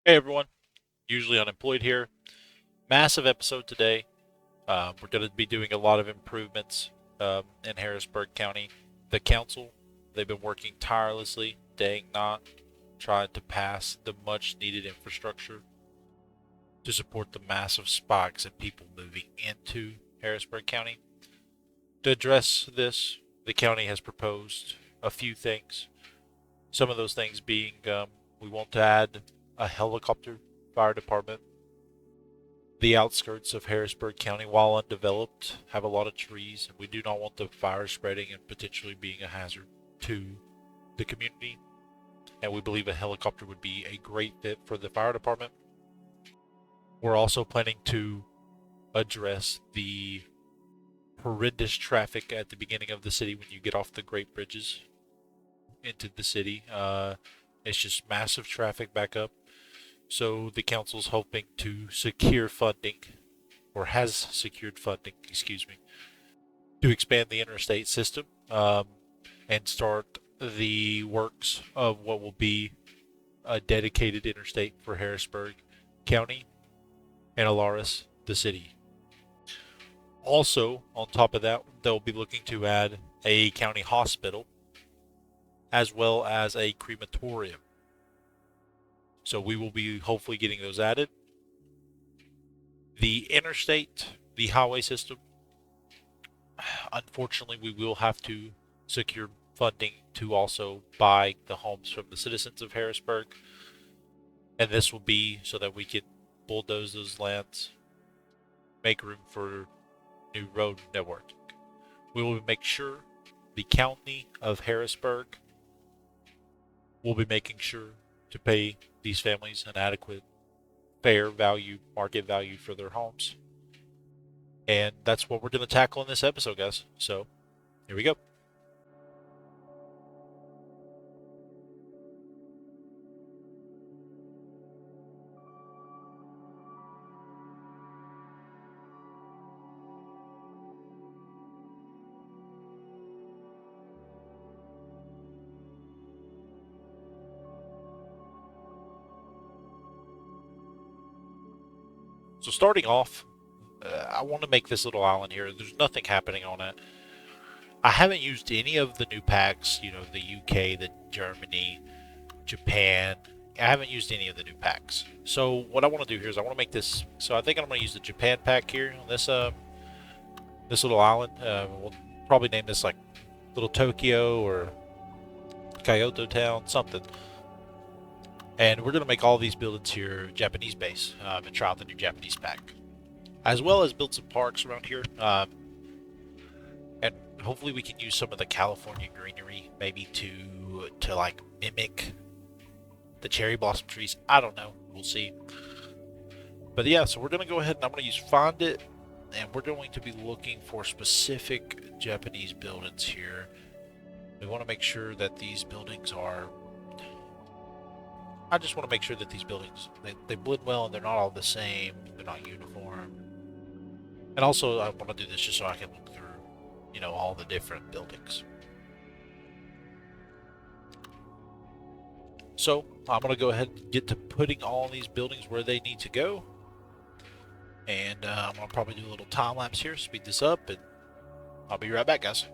Hey everyone, usually unemployed here. Massive episode today. We're going to be doing a lot of improvements in Harrisburg County. The council, they've been working tirelessly, day and night, trying to pass the much needed infrastructure to support the massive spikes in people moving into Harrisburg County. To address this, the county has proposed a few things. Some of those things being we want to add a helicopter fire department. The outskirts of Harrisburg County, while undeveloped, have a lot of trees, and we do not want the fire spreading and potentially being a hazard to the community. And we believe a helicopter would be a great fit for the fire department. We're also planning to address the horrendous traffic at the beginning of the city when you get off the Great Bridges into the city. It's just massive traffic backup. So the council's hoping to secure funding, or has secured funding, excuse me, to expand the interstate system and start the works of what will be a dedicated interstate for Harrisburg County and Alaris, the city. Also, on top of that, they'll be looking to add a county hospital as well as a crematorium. So we will be hopefully getting those added. The interstate, the highway system, unfortunately, we will have to secure funding to also buy the homes from the citizens of Harrisburg. And this will be so that we can bulldoze those lands, make room for new road network. We will make sure the county of Harrisburg will be making sure to pay these families an adequate, fair value, market value for their homes. And that's what we're going to tackle in this episode, guys. So here we go. So starting off, I want to make this little island here. There's nothing happening on it. I haven't used any of the new packs, the UK, the Germany, Japan. I haven't used any of the new packs. So what I want to do here is I want to make this. So I think I'm going to use the Japan pack here on this little island. We'll probably name this like Little Tokyo or Kyoto Town, something. And we're going to make all these buildings here Japanese base and try out the new Japanese pack, as well as build some parks around here. And hopefully we can use some of the California greenery maybe to like mimic the cherry blossom trees. I don't know. We'll see. But yeah, so we're going to go ahead and I'm going to use Find It, and we're going to be looking for specific Japanese buildings here. We want to make sure that these buildings are. I just want to make sure that these buildings they blend well and they're not all the same. They're not uniform. And also, I want to do this just so I can look through, all the different buildings. So I'm going to go ahead and get to putting all these buildings where they need to go. And I'm going to probably do a little time lapse here, speed this up, and I'll be right back, guys.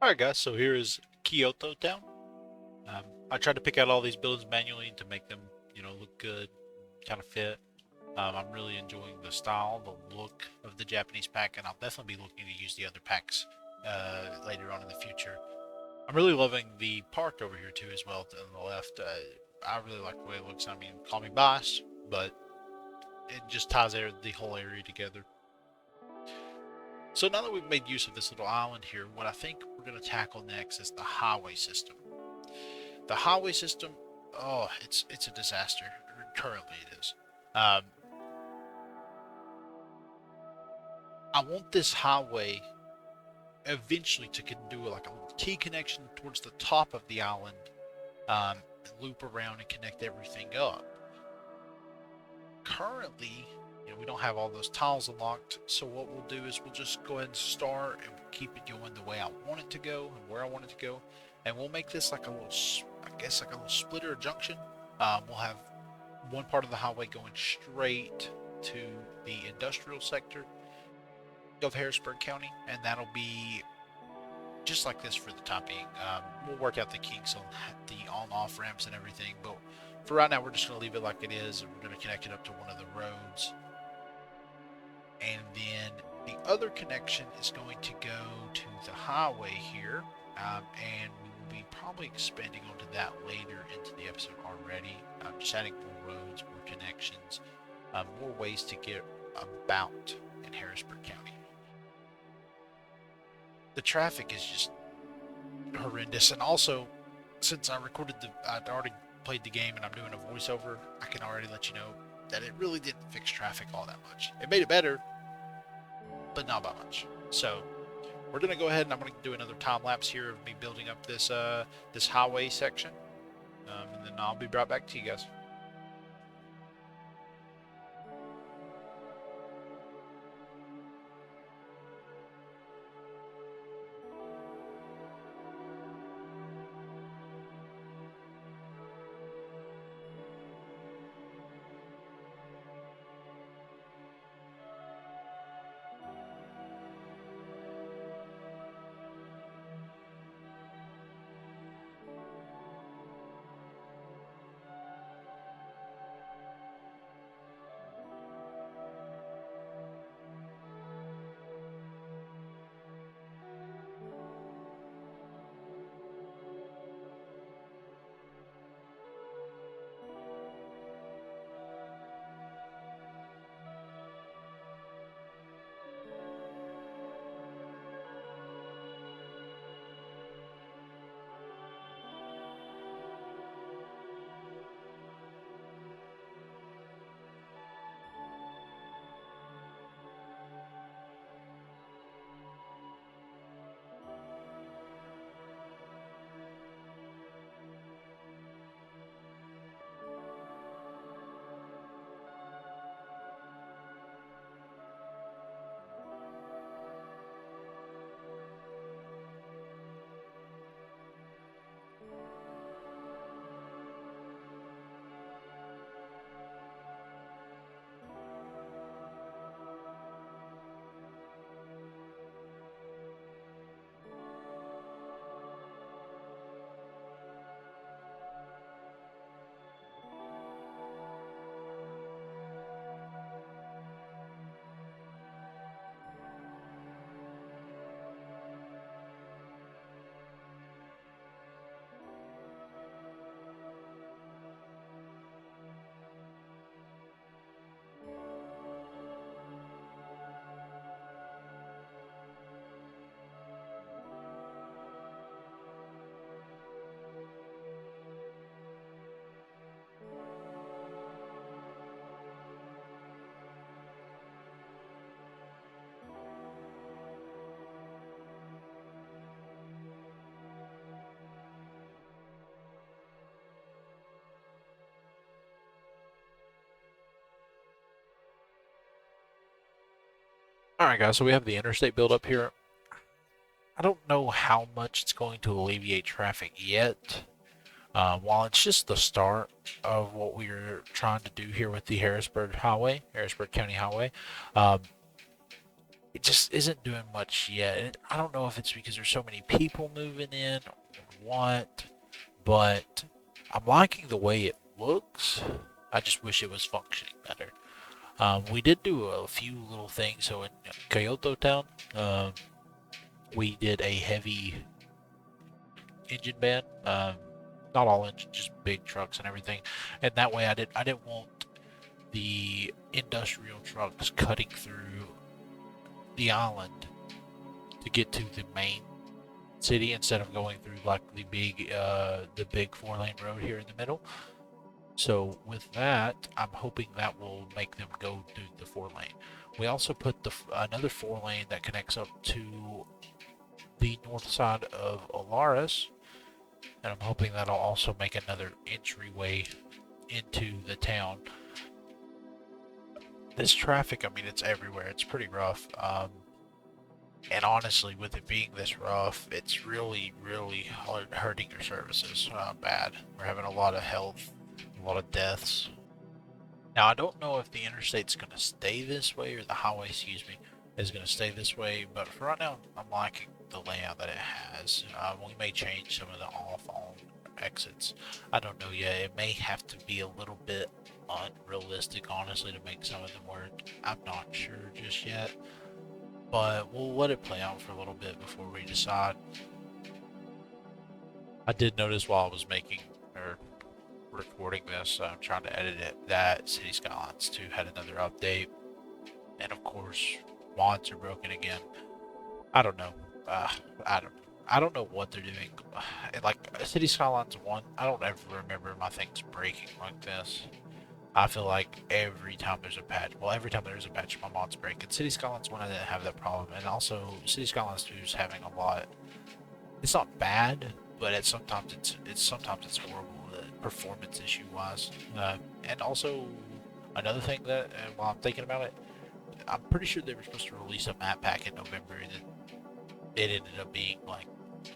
All right, guys. So here is Kyoto Town. I tried to pick out all these buildings manually to make them, look good, kind of fit. I'm really enjoying the style, the look of the Japanese pack, and I'll definitely be looking to use the other packs later on in the future. I'm really loving the park over here too, as well, on the left. I really like the way it looks. I mean, call me biased, but it just ties the whole area together. So now that we've made use of this little island here, what I think we're going to tackle next is the highway system. The highway system, oh, it's a disaster. Currently, it is. Um, I want this highway eventually to do like a little T connection towards the top of the island, and loop around and connect everything up. Currently, we don't have all those tiles unlocked, so what we'll do is we'll just go ahead and start and keep it going the way I want it to go and where I want it to go, and we'll make this like a little, I guess, like a little splitter or junction. We'll have one part of the highway going straight to the industrial sector of Harrisburg County, and that'll be just like this for the time being. We'll work out the kinks on the on-off ramps and everything, but for right now, we're just going to leave it like it is, and we're going to connect it up to one of the roads. And then the other connection is going to go to the highway here, and we will be probably expanding onto that later into the episode already. Just adding more roads, more connections, more ways to get about in Harrisburg County. The traffic is just horrendous, and also, since I'd already played the game and I'm doing a voiceover, I can already let you know that it really didn't fix traffic all that much. It made it better, but not by much. So we're gonna go ahead and I'm gonna do another time lapse here of me building up this highway section, and then I'll be right back to you guys. All right, guys. So we have the interstate build up here. I don't know how much it's going to alleviate traffic yet. While it's just the start of what we're trying to do here with the Harrisburg County Highway, um, it just isn't doing much yet. And I don't know if it's because there's so many people moving in or what, but I'm liking the way it looks. I just wish it was functioning better. We did do a few little things. So in Kyoto Town, we did a heavy engine ban. Not all engines, just big trucks and everything. And that way, I didn't want the industrial trucks cutting through the island to get to the main city instead of going through like the big 4-lane road here in the middle. So with that, I'm hoping that will make them go through the 4-lane. We also put another 4-lane that connects up to the north side of Alaris, and I'm hoping that'll also make another entryway into the town. This traffic, I mean, it's everywhere. It's pretty rough. And honestly, with it being this rough, it's really, really hurting your services bad. We're having a lot of health, a lot of deaths. Now, I don't know if the interstate's going to stay this way, or the highway, excuse me, is going to stay this way, but for right now, I'm liking the layout that it has. We may change some of the off-on exits. I don't know yet. It may have to be a little bit unrealistic, honestly, to make some of them work. I'm not sure just yet, but we'll let it play out for a little bit before we decide. I did notice while I was making or recording this, I'm trying to edit it, that City Skylines 2 had another update, and of course, mods are broken again. I don't know. I don't know what they're doing. Like City Skylines 1, I don't ever remember my things breaking like this. I feel like every time there's a patch, my mods break. In City Skylines 1, I didn't have that problem, and also City Skylines 2 is having a lot. It's not bad, but sometimes it's horrible, performance issue wise. And also another thing that while I'm thinking about it, I'm pretty sure they were supposed to release a map pack in November, and it ended up being like,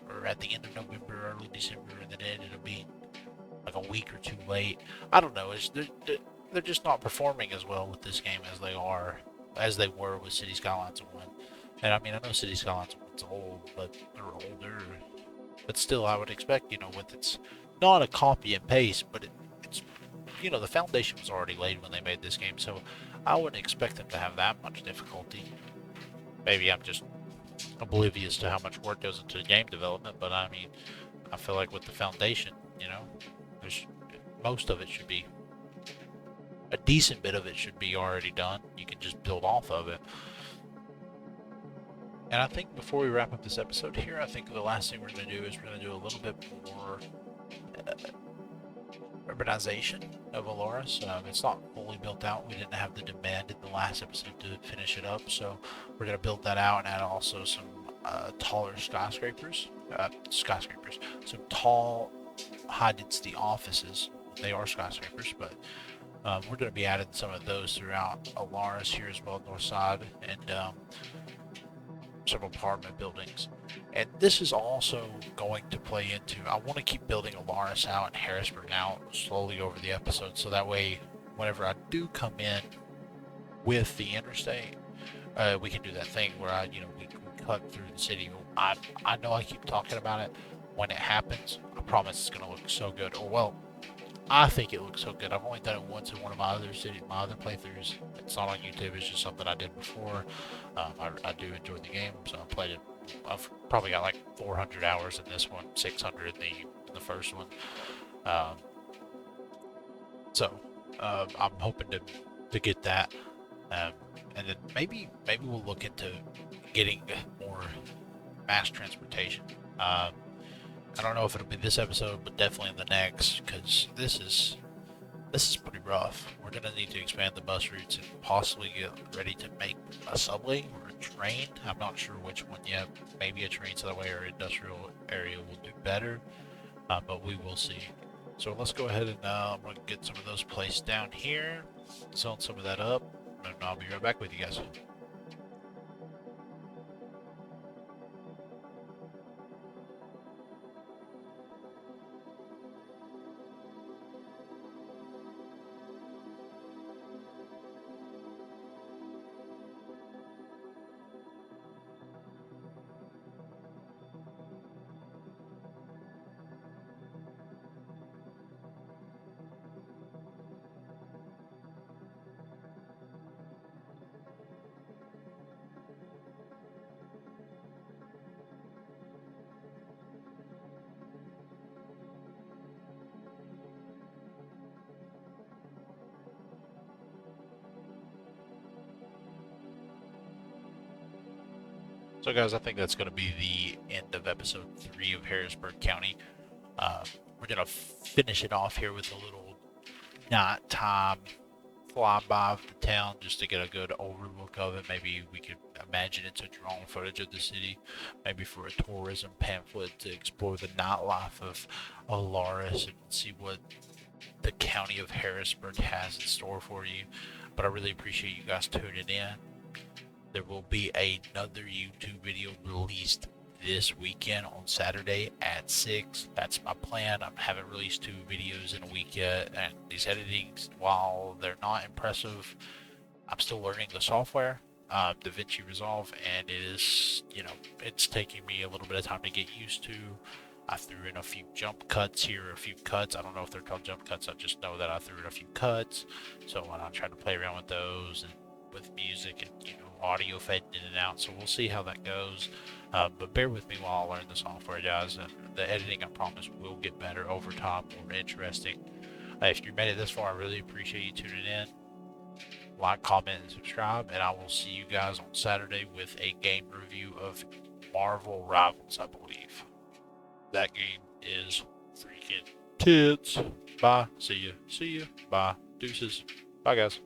or at the end of November, early December, and then it ended up being like a week or two late. I don't know. They're just not performing as well with this game as they were with City Skylines 1. And I mean, I know City Skylines 1's old, but they're older. But still, I would expect, with it's not a copy and paste, but it's the foundation was already laid when they made this game, so I wouldn't expect them to have that much difficulty. Maybe I'm just oblivious to how much work goes into game development, but I mean, I feel like with the foundation, there's most of it should be a decent bit of it should be already done. You can just build off of it. And I think before we wrap up this episode here, I think the last thing we're going to do is we're going to do a little bit more urbanization of Alaris. It's not fully built out. We didn't have the demand in the last episode to finish it up, so we're going to build that out and add also some taller skyscrapers. Some tall, high-density offices. They are skyscrapers, but we're going to be adding some of those throughout Alaris here as well, north side, and some apartment buildings. And this is also going to play into, I want to keep building Alaris out and Harrisburg out slowly over the episode, so that way whenever I do come in with the interstate, we can do that thing where we cut through the city. I know I keep talking about it. When it happens, I promise it's going to look so good. Or well, I think it looks so good. I've only done it once in one of my other playthroughs. It's not on YouTube. It's just something I did before. I do enjoy the game, so I played it. I've probably got like 400 hours in this one, 600 in the first one. So I'm hoping to get that, and then maybe we'll look into getting more mass transportation. I don't know if it'll be this episode, but definitely in the next, because this is pretty rough. We're gonna need to expand the bus routes and possibly get ready to make a subway or a train. I'm not sure which one yet. Maybe a train, so that way our industrial area will do better. But we will see. So let's go ahead and I'm gonna get some of those placed down here, zone some of that up, and I'll be right back with you guys. So, guys, I think that's going to be the end of episode 3 of Harrisburg County. We're going to finish it off here with a little nighttime flyby of the town just to get a good overlook of it. Maybe we could imagine it's a drone footage of the city, maybe for a tourism pamphlet to explore the nightlife of Alaris and see what the county of Harrisburg has in store for you. But I really appreciate you guys tuning in. There will be another YouTube video released this weekend on Saturday at 6. That's my plan. I haven't released 2 videos in a week yet, and these editings, while they're not impressive, I'm still learning the software, DaVinci Resolve, and it is, it's taking me a little bit of time to get used to. I threw in a few jump cuts here, a few cuts. I don't know if they're called jump cuts. I just know that I threw in a few cuts. So I'm trying to play around with those and with music and, audio fading in and out. So we'll see how that goes. But bear with me while I learn the software, guys. And the editing, I promise, will get better over time, more interesting. If you made it this far, I really appreciate you tuning in. Like, comment, and subscribe. And I will see you guys on Saturday with a game review of Marvel Rivals, I believe. That game is freaking tits. Bye. See ya. Bye. Deuces. Bye, guys.